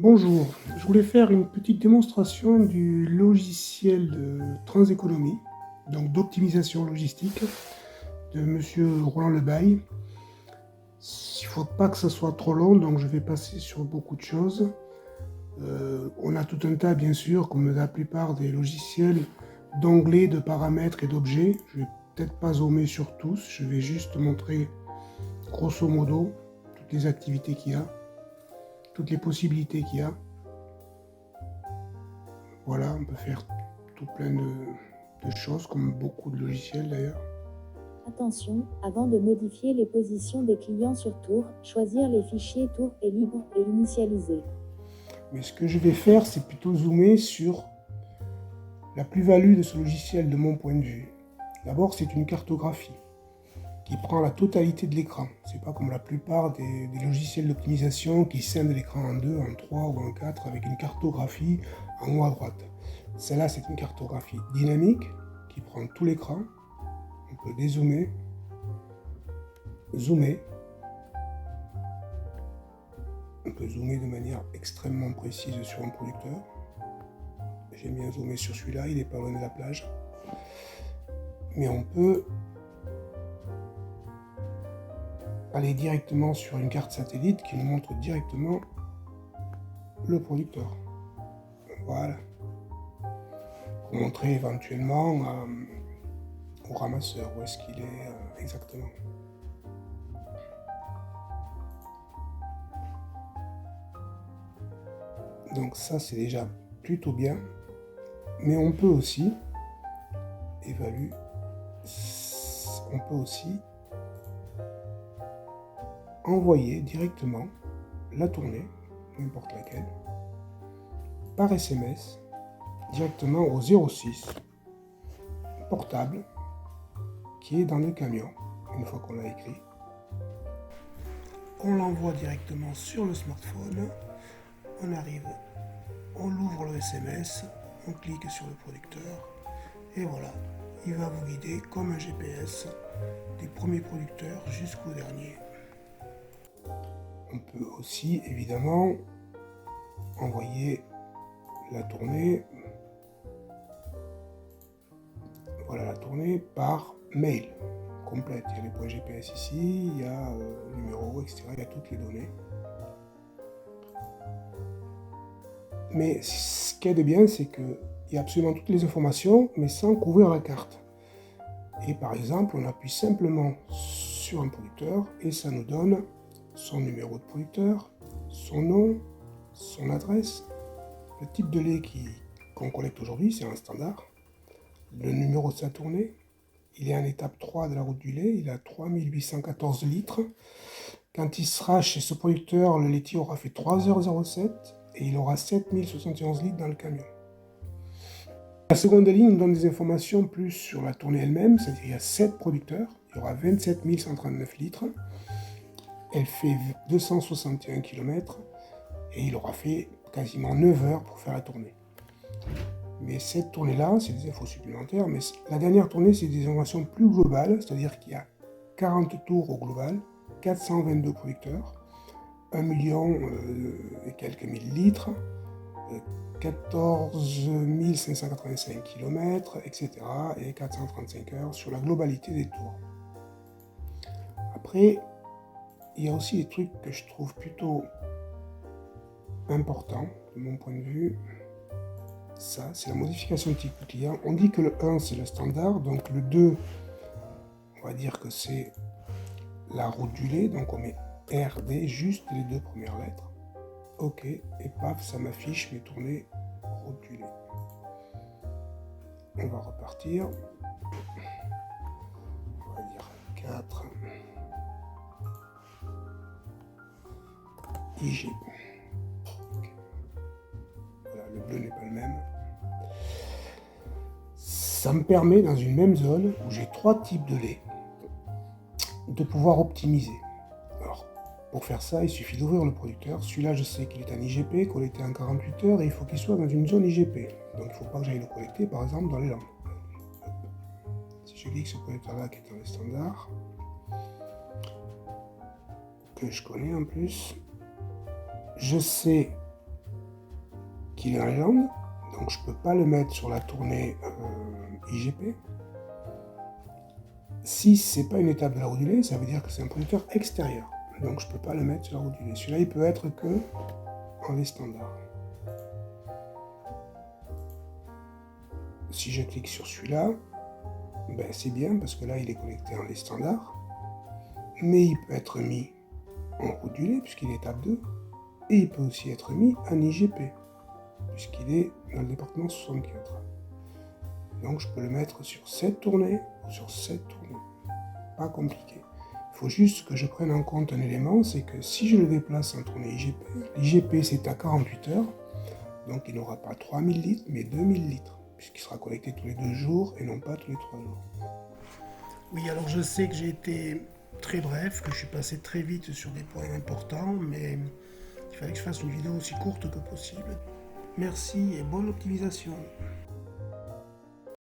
Bonjour, je voulais faire une petite démonstration du logiciel de Transéconomie, donc d'optimisation logistique, de Monsieur Roland Lebaille. Il ne faut pas que ça soit trop long, donc je vais passer sur beaucoup de choses. On a tout un tas, bien sûr, comme la plupart des logiciels, d'onglets, de paramètres et d'objets. Je ne vais peut-être pas zoomer sur tous, je vais juste montrer grosso modo toutes les activités qu'il y a, toutes les possibilités qu'il y a. Voilà, on peut faire tout plein de choses, comme beaucoup de logiciels d'ailleurs. Attention, avant de modifier les positions des clients sur Tour, choisir les fichiers Tour est libre et initialiser. Mais ce que je vais faire, c'est plutôt zoomer sur la plus-value de ce logiciel de mon point de vue. D'abord, c'est une cartographie qui prend la totalité de l'écran. C'est pas comme la plupart des logiciels d'optimisation qui scindent l'écran en deux, en trois ou en quatre avec une cartographie en haut à droite. Celle-là, c'est une cartographie dynamique qui prend tout l'écran. On peut dézoomer, zoomer. On peut zoomer de manière extrêmement précise sur un producteur. J'aime bien zoomer sur celui-là, il n'est pas loin de la plage. Mais on peut aller directement sur une carte satellite qui nous montre directement le producteur. Voilà. Pour montrer éventuellement au ramasseur où est-ce qu'il est exactement. Donc ça, c'est déjà plutôt bien. Mais on peut aussi évaluer, on peut aussi envoyer directement la tournée, n'importe laquelle, par SMS, directement au 06 portable qui est dans le camion. Une fois qu'on l'a écrit, on l'envoie directement sur le smartphone, on arrive, on ouvre le SMS, on clique sur le producteur et voilà, il va vous guider comme un GPS des premiers producteurs jusqu'au dernier. On peut aussi évidemment envoyer la tournée, voilà la tournée par mail complète. Il y a les points GPS ici, il y a le numéro, etc. Il y a toutes les données. Mais ce qui est de bien, c'est qu'il y a absolument toutes les informations, mais sans couvrir la carte. Et par exemple, on appuie simplement sur un producteur et ça nous donne son numéro de producteur, son nom, son adresse, le type de lait qu'on collecte aujourd'hui, c'est un standard, le numéro de sa tournée. Il est en étape 3 de la route du lait, il a 3814 litres. Quand il sera chez ce producteur, le laitier aura fait 3h07 et il aura 7071 litres dans le camion. La seconde ligne nous donne des informations plus sur la tournée elle-même, c'est-à-dire qu'il y a 7 producteurs, il y aura 27 139 litres, elle fait 261 km et il aura fait quasiment 9 heures pour faire la tournée. Mais cette tournée-là, c'est des infos supplémentaires, mais la dernière tournée, c'est des informations plus globales, c'est-à-dire qu'il y a 40 tours au global, 422 producteurs, 1 million et quelques mille litres, 14 585 km, etc. et 435 heures sur la globalité des tours. Après, il y a aussi des trucs que je trouve plutôt importants, de mon point de vue. Ça, c'est la modification de type client. On dit que le 1, c'est le standard, donc le 2, on va dire que c'est la route du lait, donc on met RD, juste les 2 premières lettres. OK, et paf, ça m'affiche mes tournées route du lait. On va repartir. On va dire 4. IG. Okay. Voilà, le bleu n'est pas le même. Ça me permet, dans une même zone où j'ai 3 types de lait, de pouvoir optimiser. Alors, pour faire ça, il suffit d'ouvrir le producteur. Celui-là, je sais qu'il est en IGP, collecté en 48 heures, et il faut qu'il soit dans une zone IGP. Donc, il ne faut pas que j'aille le collecter, par exemple, dans les lampes. Si je clique ce producteur-là qui est dans les standards, que je connais en plus, je sais qu'il est en légende, donc je ne peux pas le mettre sur la tournée IGP. Si ce n'est pas une étape de la roue du lait, ça veut dire que c'est un producteur extérieur, donc je ne peux pas le mettre sur la roue du lait. Celui-là, il peut être que en lait standard. Si je clique sur celui-là, ben c'est bien parce que là, il est connecté en lait standard, mais il peut être mis en roue du lait puisqu'il est étape 2, et il peut aussi être mis en IGP puisqu'il est dans le département 64. Donc je peux le mettre sur cette tournée ou sur cette tournée. Pas compliqué. Il faut juste que je prenne en compte un élément, c'est que si je le déplace en tournée IGP, l'IGP c'est à 48 heures, donc il n'aura pas 3000 litres mais 2000 litres, puisqu'il sera connecté tous les 2 jours et non pas tous les 3 jours. Oui, alors je sais que j'ai été très bref, que je suis passé très vite sur des points importants, mais il fallait que je fasse une vidéo aussi courte que possible. Merci et bonne optimisation.